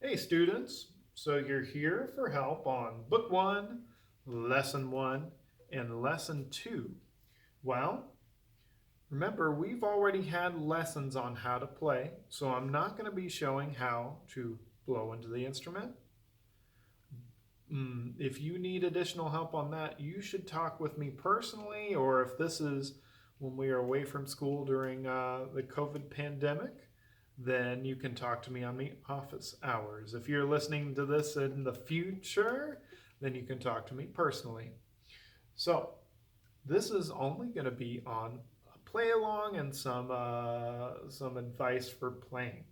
Hey students, so you're here for help on Book 1, Lesson 1, and Lesson 2. Well, remember we've already had lessons on how to play, so I'm not going to be showing how to blow into the instrument. If you need additional help on that, you should talk with me personally, or if this is when we are away from school during the COVID pandemic, then you can talk to me on the office hours. If you're listening to this in the future, then you can talk to me personally. So, this is only going to be on a play along and some advice for playing.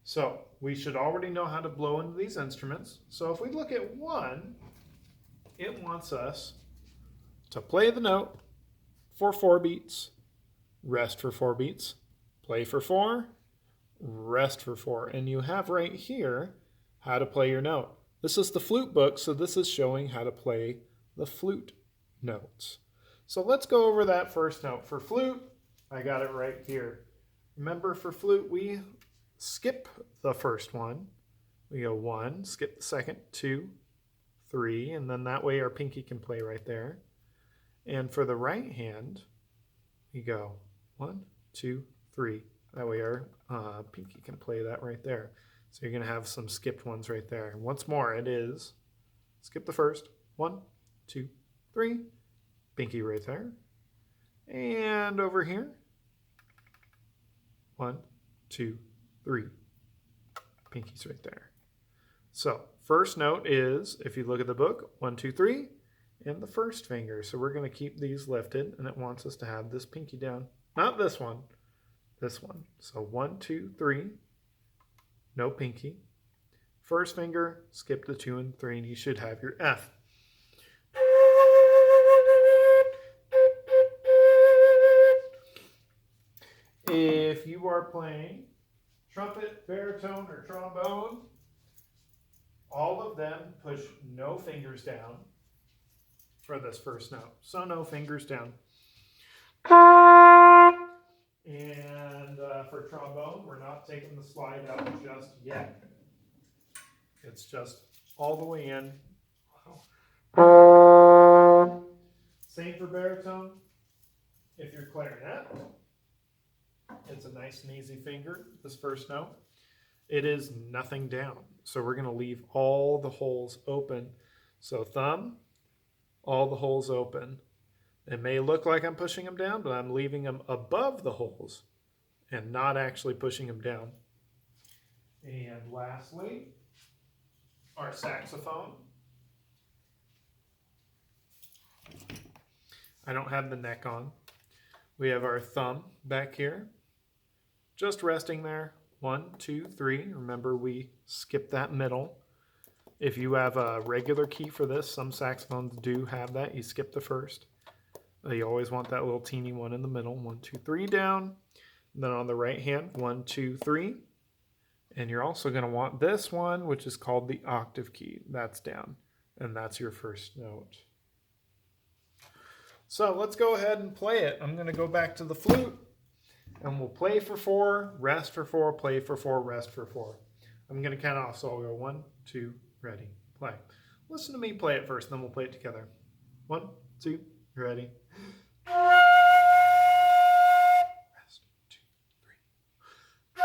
So we should already know how to blow into these instruments. So if we look at one, it wants us to play the note for 4 beats, rest for 4 beats, play for 4, rest for 4. And you have right here how to play your note. This is the flute book, so this is showing how to play the flute notes. So let's go over that first note. For flute, I got it right here. Remember, for flute, we skip the first one. We go 1, skip the second, 2, 3, and then that way our pinky can play right there. And for the right hand, we go 1, 2, 3. That way our pinky can play that right there. So you're going to have some skipped ones right there. And once more, it is skip the first, 1, 2, 3, pinky right there. And over here, 1, 2, 3. Pinky's right there. So first note is, if you look at the book, 1, 2, 3, and the first finger. So we're going to keep these lifted, and it wants us to have this pinky down. Not this one, this one. So 1, 2, 3, no pinky. First finger, skip the 2 and 3, and you should have your F. If you are playing trumpet, baritone, or trombone, all of them push no fingers down for this first note. So no fingers down. And for trombone, we're not taking the slide out just yet. It's just all the way in. Same for baritone. If you're clarinet, it's a nice and easy finger, this first note. It is nothing down. So we're going to leave all the holes open. So thumb, all the holes open. It may look like I'm pushing them down, but I'm leaving them above the holes and not actually pushing them down. And lastly, our saxophone. I don't have the neck on. We have our thumb back here, just resting there. 1, 2, 3. Remember, we skip that middle. If you have a regular key for this, some saxophones do have that. You skip the first. You always want that little teeny one in the middle. 1, 2, 3 down. And then on the right hand, 1, 2, 3. And you're also going to want this one, which is called the octave key. That's down. And that's your first note. So let's go ahead and play it. I'm going to go back to the flute. And we'll play for 4, rest for 4, play for 4, rest for 4. I'm going to count off, so I'll go 1, 2, ready, play. Listen to me play it first, then we'll play it together. 1, 2, ready. Rest, 2, 3. 2, 3, 4.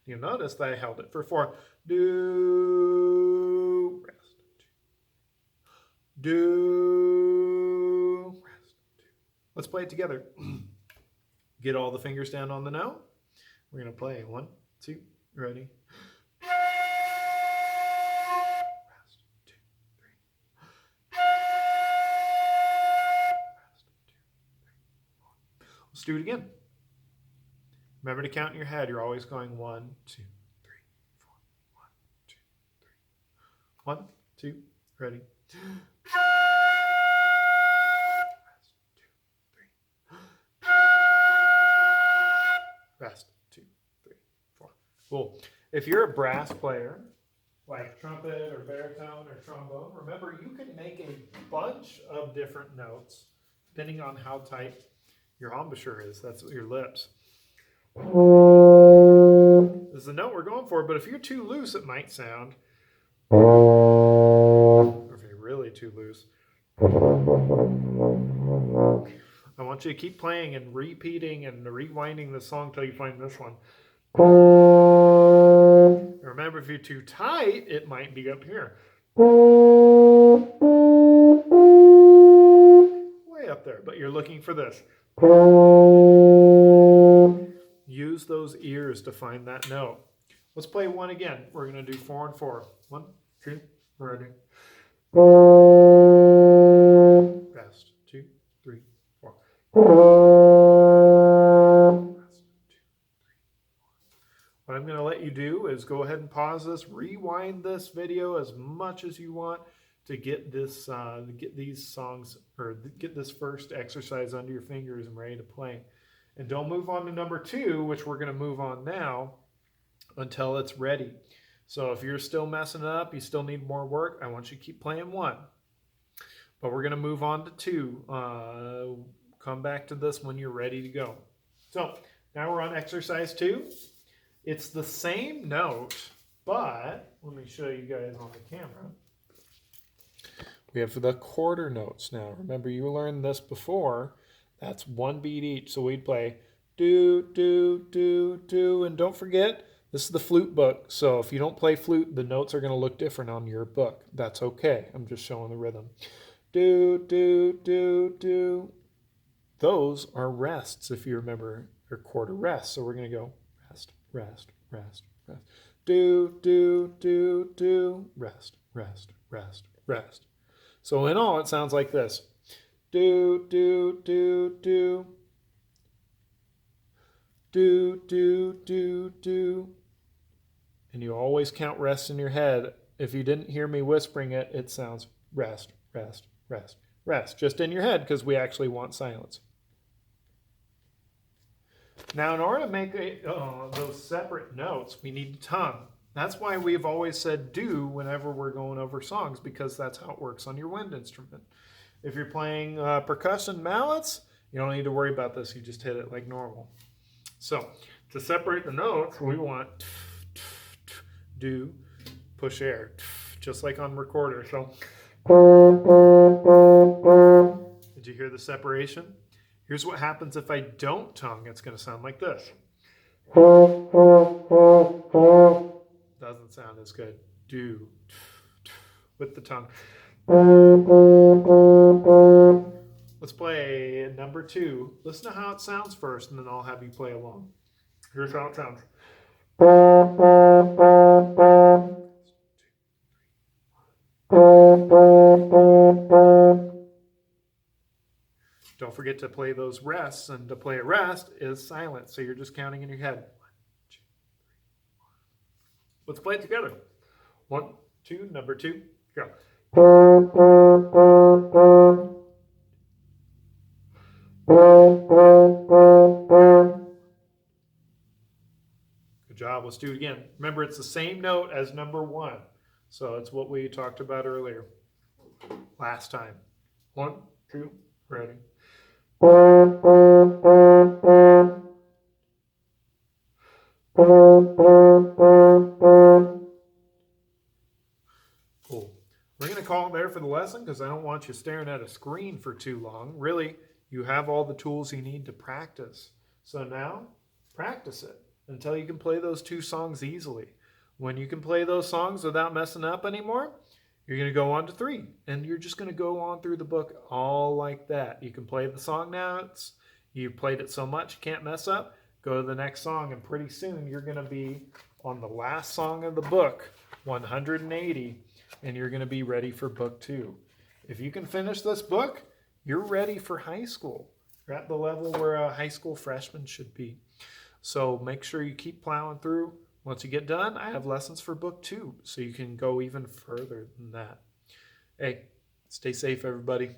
You'll notice that I held it for 4. Do, rest, 2. Do, rest. Let's play it together. Get all the fingers down on the note. We're going to play 1, 2, ready. Rest, 2, 3. Rest, 2, 3, 4. Let's do it again. Remember to count in your head. You're always going 1, 2, 3, 4. 1, 2, 3. 1, 2, ready. Rest, 2, 3, 4. Cool. If you're a brass player, like trumpet or baritone or trombone, remember you can make a bunch of different notes depending on how tight your embouchure is. That's your lips. This is the note we're going for, but if you're too loose, it might sound. Or if you're really too loose. I want you to keep playing and repeating and rewinding the song till you find this one. Remember, if you're too tight, it might be up here. Way up there, but you're looking for this. Use those ears to find that note. Let's play one again. We're going to do 4 and 4. 1, 2, ready. Rest. 2, 3, 4. What I'm going to let you do is go ahead and pause this, rewind this video as much as you want to get this, get these songs, or get this first exercise under your fingers and ready to play. And don't move on to number 2, which we're going to move on now, until it's ready. So if you're still messing it up, you still need more work, I want you to keep playing 1. But we're going to move on to 2. Come back to this when you're ready to go. So now we're on exercise 2. It's the same note, but let me show you guys on the camera. We have the quarter notes now. Remember, you learned this before. That's 1 beat each. So we'd play do, do, do, do. And don't forget, this is the flute book. So if you don't play flute, the notes are going to look different on your book. That's okay. I'm just showing the rhythm. Do, do, do, do. Those are rests, if you remember, or quarter rests. So we're going to go rest, rest, rest, rest. Do, do, do, do. Rest, rest, rest, rest. So in all, it sounds like this. Do, do, do, do. Do, do, do, do. And you always count rests in your head. If you didn't hear me whispering it, it sounds rest, rest, rest, rest. Just in your head, because we actually want silence. Now, in order to make those separate notes, we need a tongue. That's why we've always said do whenever we're going over songs, because that's how it works on your wind instrument. If you're playing percussion mallets, you don't need to worry about this. You just hit it like normal. So to separate the notes, we want do, push air, just like on recorder. So did you hear the separation? Here's what happens if I don't tongue. It's going to sound like this. Doesn't sound as good. Do with the tongue. Let's play number 2. Listen to how it sounds first, and then I'll have you play along. Here's how it sounds. Don't forget to play those rests, and to play a rest is silent, so you're just counting in your head. 1, 2, 3, 4. Let's play it together. 1, 2, number 2, go. Good job. Let's do it again. Remember, it's the same note as number 1. So it's what we talked about earlier. Last time. 1, 2, ready. Cool. We're going to call it there for the lesson because I don't want you staring at a screen for too long. Really, you have all the tools you need to practice. So now, practice it until you can play those 2 songs easily. When you can play those songs without messing up anymore, you're going to go on to 3. And you're just going to go on through the book all like that. You can play the song notes. You played it so much you can't mess up. Go to the next song, and pretty soon you're going to be on the last song of the book, 180, and you're going to be ready for book 2. If you can finish this book, you're ready for high school. You're at the level where a high school freshman should be. So make sure you keep plowing through. Once you get done, I have lessons for book 2, so you can go even further than that. Hey, stay safe, everybody.